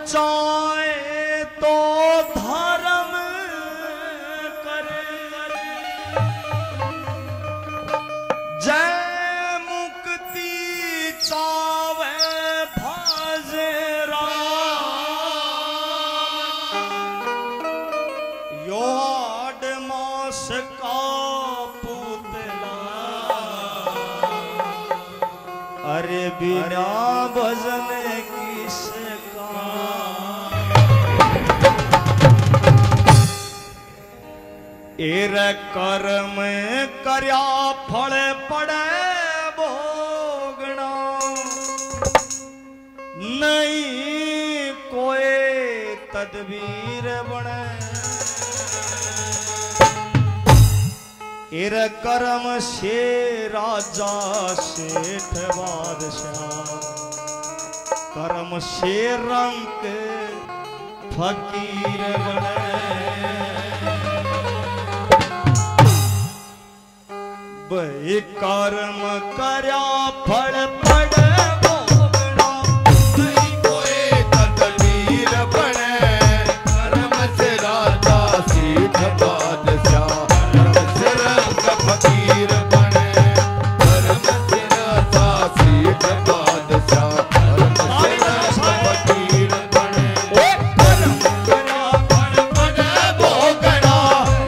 चाहे तो धर्म करे, जय मुक्ति चावे भाजरा, यो 8 मास का पुतला, अरे बिना भजन एर कर्म करया फल पड़े भोगना, नहीं कोई तदबीर बने। एर कर्म से राजा सेठ बादशाह, कर्म से रंग फकीर बने। भाई कर्म करया फल पड़े भोगना, नहीं कोई तदबीर बने। कर्म से राजा सेठ बादशाह, कर्म से रंग फकीर बने। कर्म से राजा सेठ बादशाह, कर्म से रंग फकीर बने। कर्म करया फल पड़े भोगना,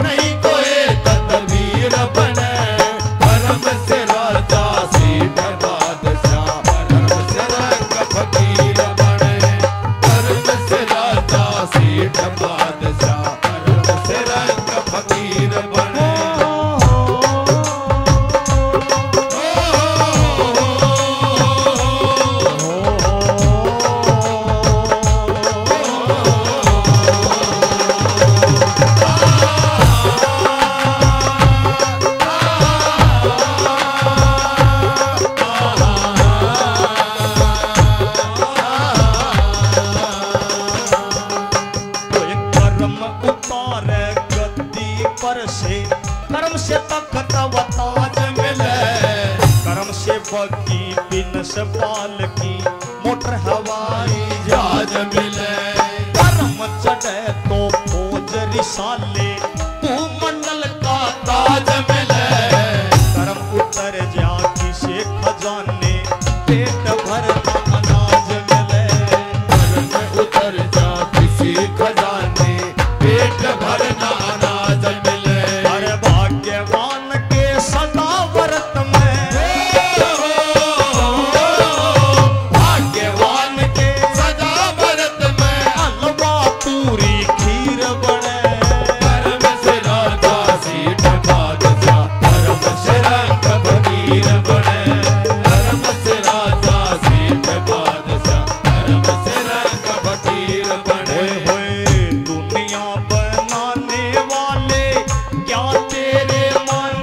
नहीं कोई तदबीर बने। से राजा सेठ बादशाह, कर्म से रंग फकीर बने। कर्म से राजा सेठ बादशाह, कर्म से रंग फकीर बने। कर्म से तख्त व ताज मिले, कर्म से बग्गी बिनस पाल की मोटर हवाई जहाज मिले। कर्म चढ़े तो फौज रिसाले भूमंडल का ताज मिले, कर्म उतर जा किसे खजाने पेट भर अनाज मिले। कर्म उतर जा किसी खजाने पेट भरना अनाज मिले। भाग्यवान के सदा व्रत में, भाग्यवान के सदा व्रत में, हलवा पूरी खीर बने। कर्म से राजा सेठ बादशाह, कर्म से रंग फकीर बने। कर्म से राजा सेठ बादशाह, कर्म से रंग फकीर बने। होए दुनिया बनाने वाले क्या तेरे मन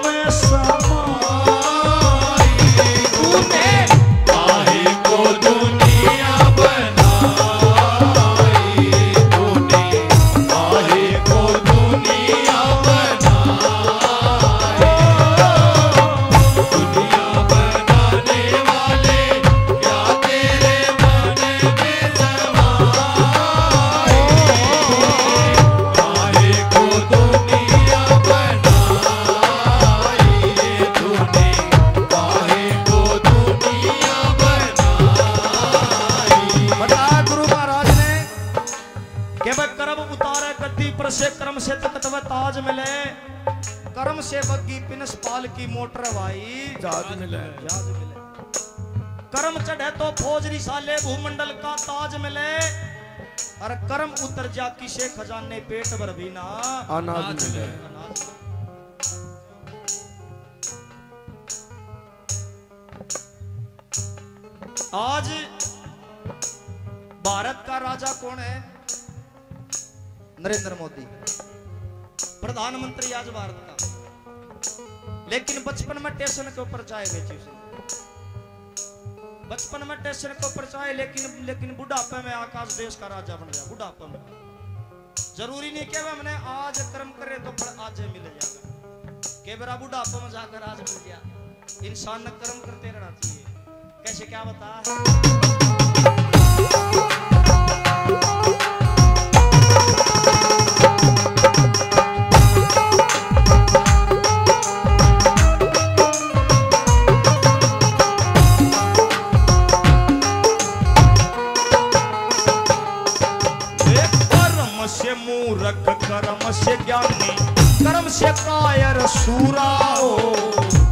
में समाई, तूने काहे को दुनिया बनाई, तूने काहे को दुनिया बनाई। दुनिया बनाने वाले क्या तेरे मन में समाई, काहे को दुनिया बनाई, तूने काहे को दुनिया बनाई। बताया गुरु महाराज ने कि वह कर्म उतारे गद्दी पर से, कर्म से तख्त व ताज मिले। कर्म से बग्गी पिनस पाल की मोटर हवाई जहाज मिले। जहाज मिले। कर्म चढ़े तो फौज रिसाले भूमंडल का ताज मिले, और कर्म उतर जा किसे खजाने पेट भर भी ना अनाज मिले। अनाज। आज भारत का राजा कौन है? नरेंद्र मोदी, प्रधानमंत्री आज भारत का। लेकिन बचपन में स्टेशन के ऊपर चाय बेची उसने, बचपन में स्टेशन के ऊपर चाय, लेकिन बुढ़ापे में आकाश देश का राजा बन गया। बुढ़ापे में जरूरी नहीं कि हमने आज कर्म करे तो फल आज मिल जाएगा, के बरा बुढ़ापे में जाकर आज मिल गया। इंसान ने कर्म करते रहना चाहिए। कैसे क्या बता मूर्ख कर्म से ज्ञानी, कर्म से कायर सूरा हो,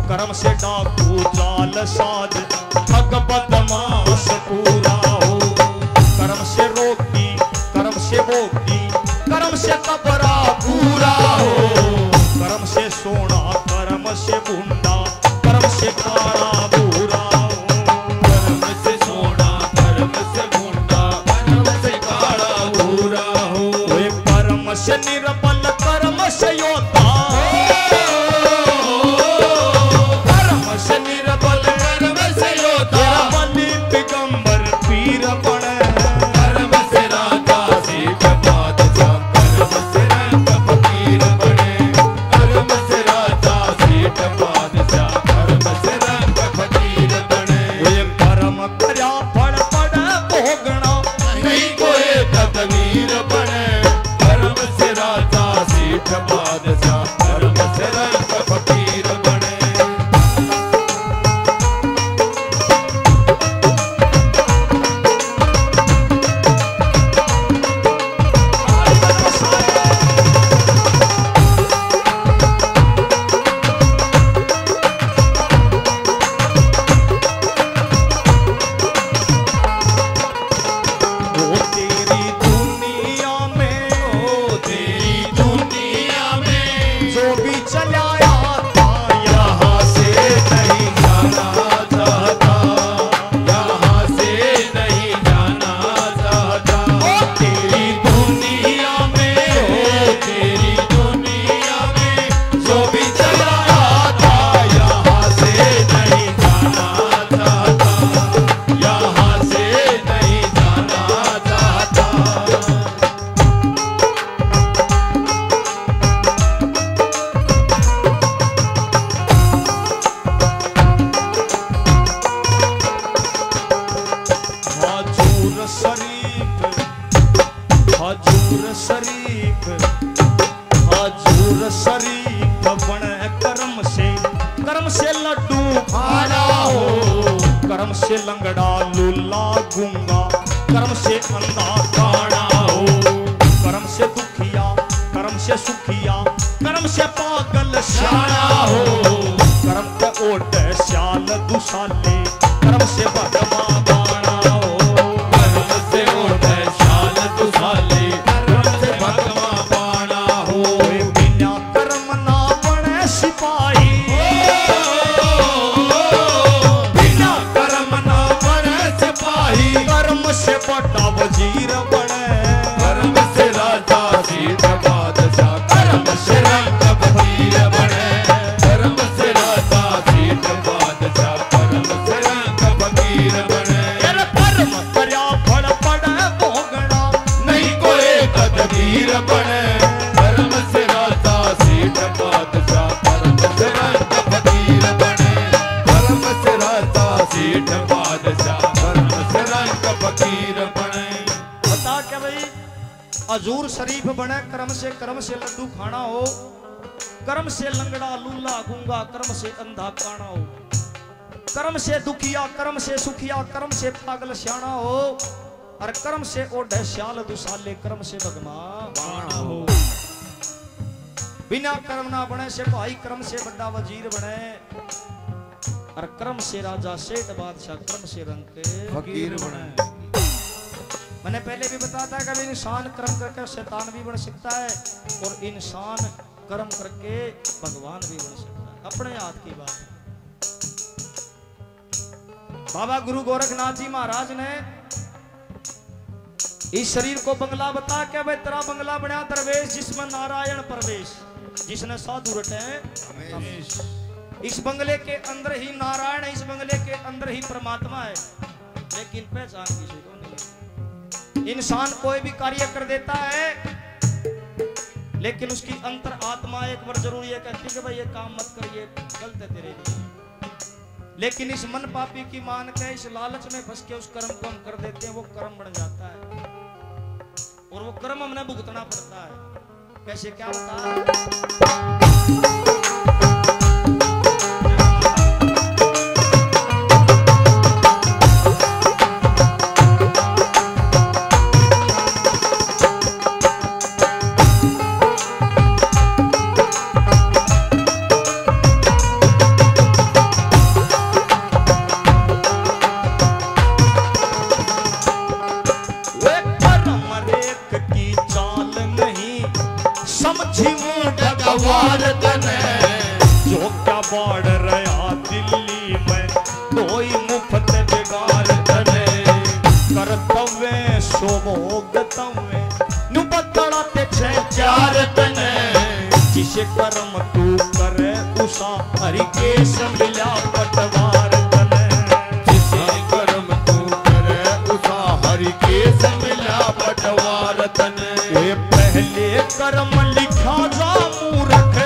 कर्म से डाकू जाल साज, ठग बदमाश पूरा हो, कर्म से रोगी, कर्म से भोगी, कर्म से कबरा पूरा हो, कर्म से सोना, कर्म से भूंडा, कर्म से काला भूरा हो, कर्म से सोना, कर्म से भूंडा, कर्म से काला भूरा हो। वे कर्म से निर्बल, कर्म से योद्धा, कर्म से निर्बल, कर्म से योद्धा, बलि दिगंबर पीर बने, कर्म से राजा सेठ बादशाह, कर्म से रंग फकीर बने, कर्म से राजा सेठ बादशाह, कर्म से रंग फकीर बने। वे कर्म करया फल पड़े भोगना, नहीं कोई तकदीर बने, कर्म से राजा सेठ बादशाह, कर्म से रंग फकीर बने। वो तेरी दुनिया में, ओ तेरी दुनिया में जो भी चला आता यहाँ से नहीं जाना चाहता, यहाँ से नहीं जाना चाहता। ओ तेरी दुनिया में, ओ तेरी दुनिया में जो भी चला आता, यहाँ से नहीं जाना चाहता, यहाँ से नहीं जाना चाहता। हजूर शरीफ, हजूर शरीफ, हजूर शरीफ बने कर्म से लड्डू खाना हो, कर्म से लंगड़ा लूला गूंगा, कर्म से अंधा काना हो, कर्म से दुखिया, कर्म से सुखिया, कर्म से पागल शाना हो, कर्म के ओट श्याल दुसाले, कर्म से भगवा बाणा हो, कर्म से ओढ़े शाल दुसाले, कर्म से भगवा बाणा हो। कोई बिना कर्म ना बने सिपाही, बिना कर्म न बने सिपाही, कर्म से बड़ा वजीर बने, कर्म से राजा सेठ बादशाह, कर्म से रंग फकीर बने, कर्म से राजा सेठ बादशाह, कर्म से रंग फकीर बने। तेरा कर्म करया फल पड़े भोगना, नहीं कोई तकदीर बने, कर्म से राजा सेठ बादशाह, कर्म से रंग फकीर बने, कर्म से राजा सेठ बादशाह, कर्म से रंग फकीर बने। बता क्या भाई, हजूर शरीफ बने कर्म से लड्डू खाना हो, कर्म से लंगड़ा लूला गूंगा, कर्म से अंधा काना हो, कर्म से दुखिया, कर्म से सुखिया, कर्म से पागल श्याना हो, और कर्म से ओढ़े श्याल दुसाले, कर्म से भगमा बाणा हो। बिना कर्म ना बने सिपाही, कर्म से बड़ा वजीर बने, और कर्म से राजा सेठ बादशाह, कर्म से रंग के फकीर बने। मैंने पहले भी बताया था कि इंसान कर्म करके शैतान भी बन सकता है, और इंसान कर्म करके भगवान भी बन सकता है, अपने हाथ की बात है। बाबा गुरु गोरखनाथ जी महाराज ने इस शरीर को बंगला बता के भाई तेरा बंगला बना दरवेश, जिसमें नारायण प्रवेश, जिसने साधु रटे रमेश। इस बंगले के अंदर ही नारायण है, इस बंगले के अंदर ही परमात्मा है, लेकिन पहचान किसी को नहीं। इंसान कोई भी कार्य कर देता है, लेकिन उसकी अंतर आत्मा एक बार जरूर ये कहती है कि भाई ये काम मत करिए, गलत है तेरे लिए। लेकिन इस मन पापी की मान के, इस लालच में फंस के उस कर्म को हम कर देते हैं, वो कर्म बन जाता है, और वो कर्म हमने भुगतना पड़ता है। कैसे, क्या होता माझी मुंड गवार तने जो क्या बाढ़ रहा दिल्ली में कोई मुफ्त बिगाड़ तने करतव्य शोभोगतव्य नु बतड़ा ते छे चार तने जिसे कर्म तू करे उसा हरि केश मिला पटवार तने जिसे कर्म तू करे उसा हरि केश मिला पटवार तने ये पहले कर्म लिखा जा मूर्ख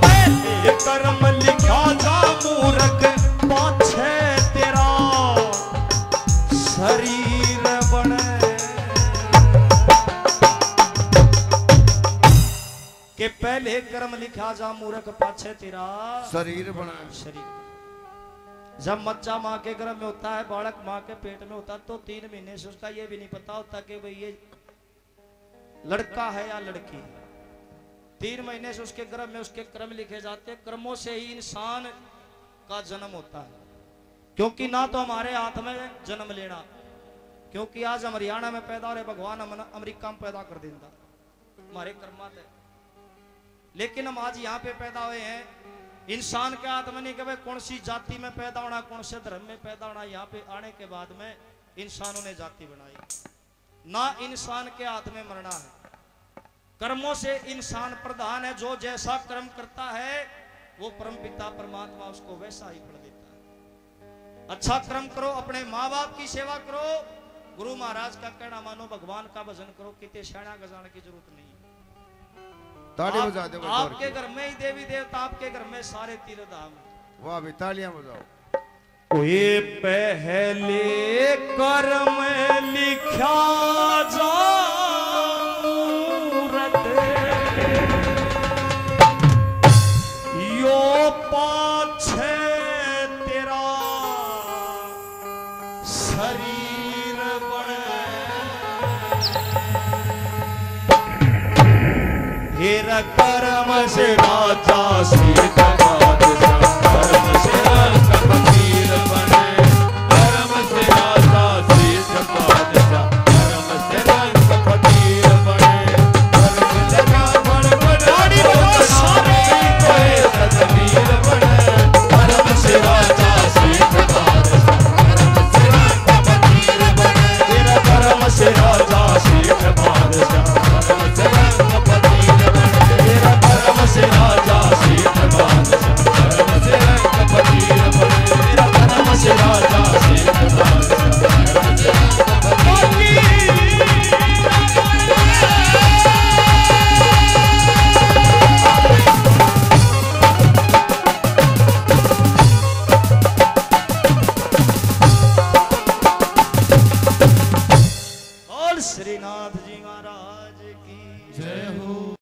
पहले कर्म लिखा जा मूर्ख पाछे तेरा शरीर बने के पहले कर्म लिखा जा मूर्ख पाछे तेरा शरीर बना शरीर। जब बच्चा माँ के गर्भ में होता है, बालक माँ के पेट में होता है, तो 3 महीने से उसका ये भी नहीं पता होता कि भाई ये लड़का है या लड़की। 3 महीने से उसके गर्भ में उसके कर्म लिखे जाते हैं। कर्मों से ही इंसान का जन्म होता है, क्योंकि ना तो हमारे हाथ में जन्म लेना, क्योंकि आज हम हरियाणा में पैदा हो रहे, भगवान हम अमेरिका में पैदा कर देता हमारे कर्मात है। लेकिन हम आज यहाँ पे पैदा हुए हैं, इंसान के हाथ में नहीं कि भाई कौन सी जाति में पैदा होना, कौन से धर्म में पैदा होना। यहाँ पे आने के बाद में इंसानों ने जाति बनाई, ना इंसान के हाथ में मरना है। कर्मों से इंसान प्रधान है, जो जैसा कर्म करता है वो परम पिता परमात्मा उसको वैसा ही फल देता है। अच्छा कर्म करो, अपने माँ बाप की सेवा करो, गुरु महाराज का कहना मानो, भगवान का भजन करो, कितने शाना गजाने की जरूरत नहीं है। ताली बजा दो आपके घर में ही देवी देवता, आपके घर में सारे तीर्थ धाम। वाह भी तालियां बजाओ। ये पहले कर्म लिखा जा मूरत यो पाछे तेरा शरीर बने फिर कर्म से राजा सीत बादशाह कर्म से राजा फकीर बने कर्म से राजा सीत बादशाह कर्म से राजा फकीर बने कर्म से रावण बने सारे कोई सतवीर बने कर्म से राजा सीत बादशाह कर्म से राजा फकीर बने तेरा कर्म से राजा सीत बादशाह कर्म से राजा फकीर बने तेरा कर्म से राजा सीत बादशाह कर्म से राजा फकीर बने तेरा कर्म से राजा सीत बादशाह कर्म से राजा फकीर और श्रीनाथ जी महाराज की जय हो।